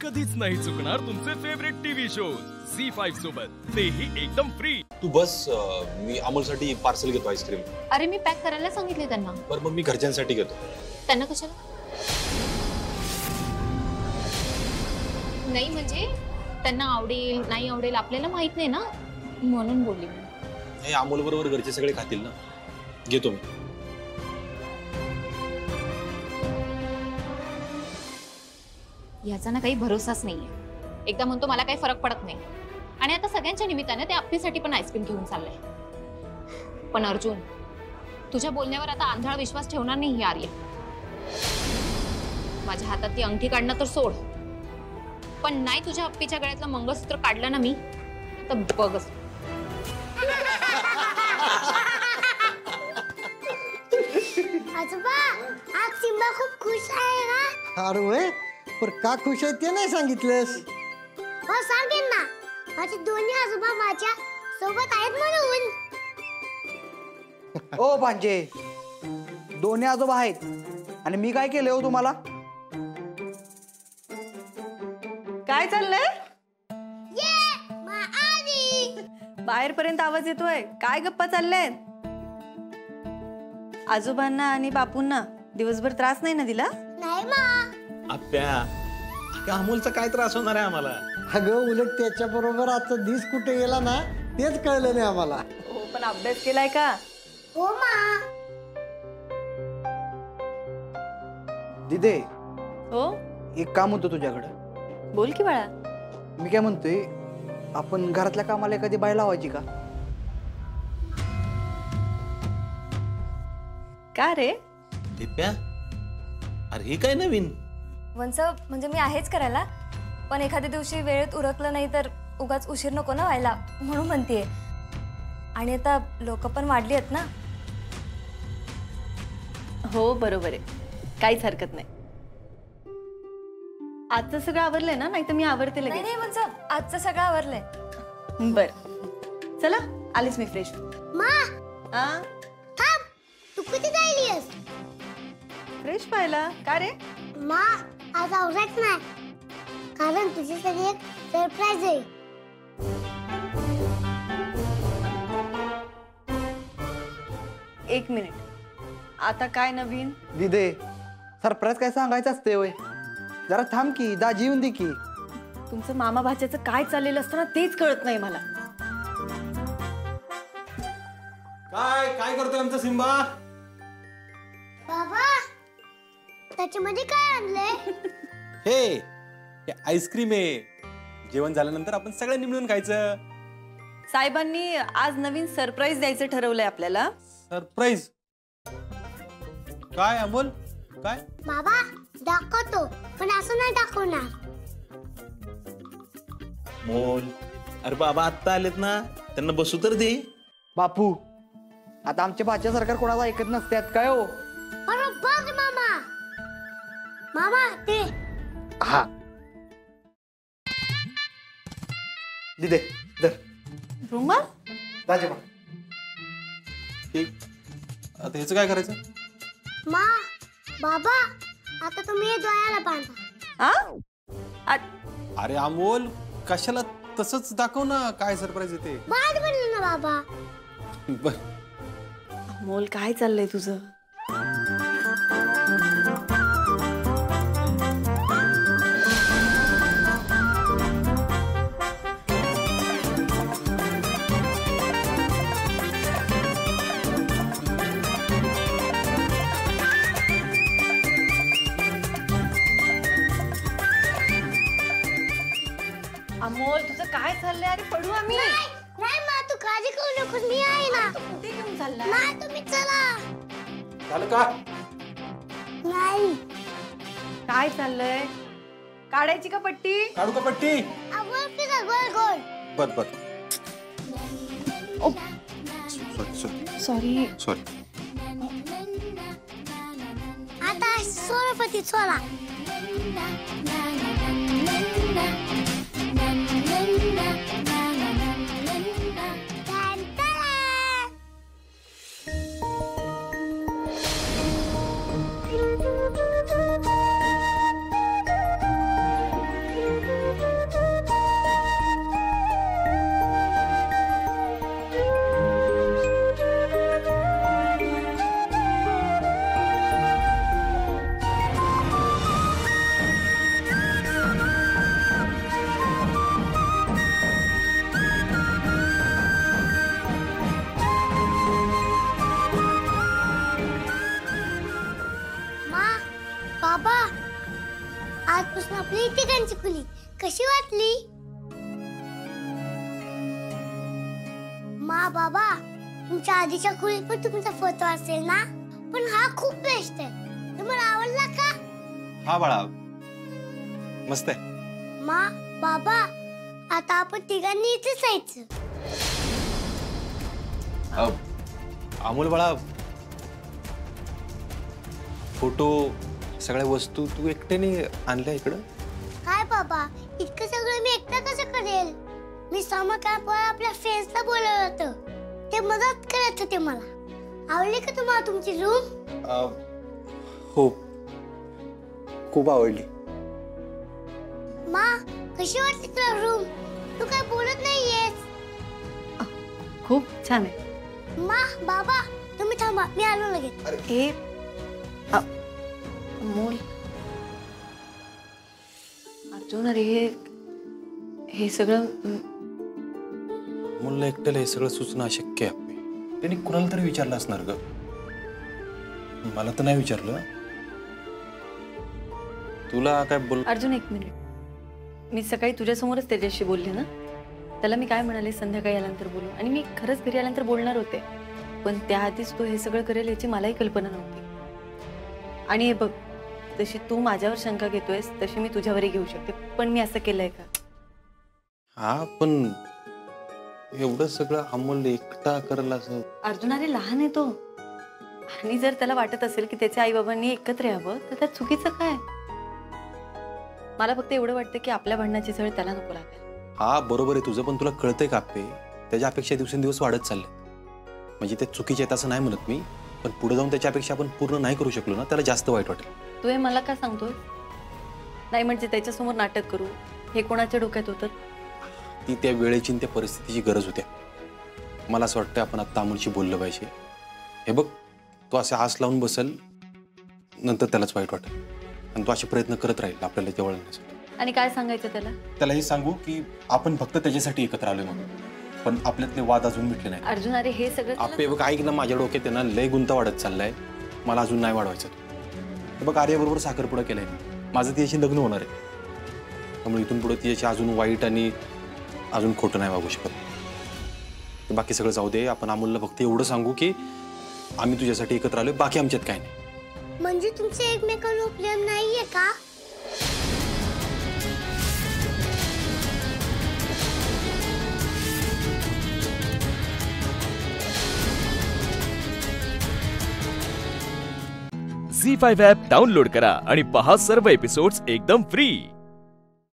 कधीच नाही चुकणार तुमचे फेवरेट टीव्ही शोज झी5 सोबत, तेही एकदम फ्री। तू बस, मी अमोलसाठी पार्सल घेतो आईस्क्रीम। अरे मी पॅक करायला सांगितले त्यांना। पर मग मी घरच्यांसाठी घेतो। त्यांना कशाला? नाही म्हणजे त्यांना आवडेल नाही आवडेल आपल्याला माहित नाही ना, म्हणून बोलली मी। नाही, अमोल बरोबर घरचे सगळे खातील ना, घेतो मी। याचा ना काही भरोसाच नाहीये। एकदा म्हणतो मला काही फरक पडत नाही आणि आता सगळ्यांच्या निमित्ताने ते आपलीसाठी पण आईस्क्रीम घेऊन चाललंय। पण अर्जुन, तुझ्या बोलण्यावर आता आंधळा विश्वास ठेवणार नाही ही आर्या। माझ्या हातात ती अंगठी काढणं तर सोड, पण नाही तुझ्या अप्पीच्या गळ्यातलं मंगळसूत्र काढलं ना मी तर बघच। आजोबा, आज सिम्बा खूप खुश आहे ना? अरे वय, पर का खुश आहे ते नाही सांगितलंस? हो सांगेन ना, माझे दोन्ही आजोबा माझ्या सोबत आहेत म्हणून। ओ भांजे, दोन्ही आजोबा आहेत आणि मी काय केलं हो तुम्हाला? काय चाललंय? ये आली। बाहेर पर्यंत आवाज येतोय, काय गप्पा चालल्यात? आजोबांना आणि बापूंना दिवसभर त्रास नाही ना दिला? नाही मा। आप्या, अमोलचा काय त्रास होणार आहे आम्हाला? अगं उलट त्याच्या बरोबर आता दिस कुठे गेला ना तेच कळलं नाही आम्हाला। हो, पण अभ्यास केलाय का? हो मा। दिदे, हो, एक काम होतं तुझ्याकडे। बोल की बाळा। मी काय म्हणतोय, आपण घरातल्या कामाला एखादी बाई लावायची का? का रे? दिप्या, अरे हे काय नवीन? वंच म्हणजे मी आहेच करायला, पण एखाद्या दिवशी वेळेत उरकलं नाही तर उगाच उशीर नको ना व्हायला, म्हणून म्हणतेय। आणि आता लोक पण वाढली आहेत ना। हो बरोबर आहे, काहीच हरकत नाही। आजचं सगळं आवरलंय ना? नाही तर मी आवरते नाही लगेच। नाही वंच, आजचं सगळं आवरलंय। बर, चला आलीच मी फ्रेश। मा, आ, थांब, तू कुठे जायलीस? फ्रेश पाहिला का रे? मा, आज आवरायच नाही, कारण तुझ्यासाठी एक सरप्राईज आहे। एक मिनिट, आता काय नवीन? दिदे, सरप्राईज काय सांगायचं असते होय? जरा थांब की, दाजी येऊन दे की। तुमचं मामा भाच्याचं काय चाललेलं असतं ना तेच कळत नाही मला। काय काय करतोय आमचा सिम्बा? बाबा, त्याच्यामध्ये काय आणलंय? हे आईस्क्रीम आहे। जेवण झाल्यानंतर आपण सगळ्यांनी मिळून खायचं। साहेबांनी आज नवीन सरप्राईज द्यायचं ठरवलंय आपल्याला। सरप्राईज? काय अमोल, काय? बाबा, दाखवतो, पण असं नाही दाखवणार। मोल, अरे बाबा आत्ता आलेत ना, त्यांना बसू तर दे। बापू, आता आमच्या भाच्या सरकार कोणाला ऐकत नसतात काय हो? बरोबर मामा। मामा ते हा, दिदे धर। रुमाल? दाजी बा, आता ह्याचं काय करायचं? मा, बाबा, आता तुम्ही हे डोळ्याला बांधा। आ? अरे अमोल, कशाला तसंच दाखव ना काय सरप्राईज येते। बाद बनलं ना बाबा। बर, मोल काय चाललंय तुझं? अमोल तुझं काय चाललंय? अरे पडू आम्ही। नाही मा, तू काळजी करू नकोस, मी आहे ना। कुठे घेऊन चाललाय? नाही, तुम्ही चला। झालं का? नाही, काय चाललंय? काढायची का पट्टी? काढू का पट्टी? गोल फिरा, गोल गोल। बर बर, सॉरी। सॉरी। आता सोनपती सोला। त्यांची खोली कशी वाटली? मा बाबा, तुमच्या आधीच्या खोलीत पण तुमचा फोटो असेल ना, पण हा खूप बेस्ट आहे. तुम्हाला आवडला का? हा बाळा, मस्त आहे. मा बाबा, आता आपण तिघांनी इथेच जायचं. अमोल बाळा, फोटो सगळ्या वस्तू तू एकट्याने आणल्या इकडं? काय बाबा, इतकं सगळं मी एकटा कसं करेल? मी समर कॅम्पवर आपल्या फ्रेंड्सला बोलवलं होतं, ते मदत करत होते मला. आवडली का तुम्हाला तुमची रूम? हो, खूप आवडली. मा, कशी वाटली तुला रूम? तू काय बोलत नाहीयेस. खूप छान आहे. मा बाबा, तुम्ही थांबा, मी आलो लगेच. हे अमोल, अर्जुन, अरे हे सगळं मुलं एकट्याला हे सगळं सुचणं अशक्य आहे. त्यांनी कुणाला तरी विचारलं असणार ग. मला तर नाही विचारलं. तुला काय बोल? अर्जुन, एक मिनिट. मी सकाळी तुझ्यासमोरच त्याच्याशी बोलले ना. त्याला मी काय म्हणाले, संध्याकाळी आल्यानंतर बोलू, आणि मी खरंच घरी आल्यानंतर बोलणार होते, पण त्याआधीच तो हे सगळं करेल याची मलाही कल्पना नव्हती. आणि हे बघ, जशी तू माझ्यावर शंका घेतोयस तशी मी तुझ्यावरही घेऊ शकते, पण मी असं केलंय का? हा, पण एवढं सगळं अमोल एकटा करल असं? अर्जुन, अरे लहान आहे तो, आणि जर त्याला वाटत असेल की त्याच्या आई बाबांनी एकत्र यावं तर त्यात चुकीचं काय? मला फक्त एवढं वाटतं की आपल्या भांडणाची झळ त्याला नको लागेल. हा, बरोबर आहे तुझं, पण तुला कळतंय का आपे, त्याच्या अपेक्षा दिवसेंदिवस वाढत चालल्या. म्हणजे ते चुकीचे आहेत असं नाही म्हणत मी, पण पुढे जाऊन त्याच्या अपेक्षा आपण पूर्ण नाही करू शकलो ना, त्याला जास्त वाईट वाटेल. तू हे मला काय सांगतोय? नाही म्हणजे त्याच्यासमोर नाटक करू, हे कोणाच्या डोक्यात होतं? ती त्या वेळेची आणि त्या परिस्थितीची गरज होत्या. मला असं वाटतं आपण आता अमोलशी बोललं पाहिजे. हे बघ, तो असे आस लावून बसेल, नंतर त्यालाच वाईट वाटेल, आणि तो असे प्रयत्न करत राहील आपल्याला जवळ आणण्यासाठी. आणि काय सांगायचं त्याला? त्याला हे सांगू की आपण फक्त त्याच्यासाठी एकत्र आलोय म्हणून, पण आपल्यातले वाद अजून मिटले नाही. अर्जुन, अरे हे सगळं आपे बघ, ऐक ना, माझ्या डोक्यात त्यांना लय गुंता वाढत चाललाय, मला अजून नाही वाढवायचं. बघ, आर्याबरोबर साखरपुडा केलाय मी, माझं तिच्याशी लग्न होणार आहे, त्यामुळे इथून पुढे तिच्याशी अजून वाईट आणि अजून खोटं नाही वागू शकत. बाकी सगळं जाऊ दे, आपण अमोलला फक्त एवढं सांगू की आम्ही तुझ्यासाठी एकत्र आलोय, बाकी आमच्यात काय नाही. म्हणजे तुमचे एकमेकांवर प्रेम नाहीये का? झी5 ॲप डाउनलोड करा आणि पहा सर्व एपिसोड्स एकदम फ्री.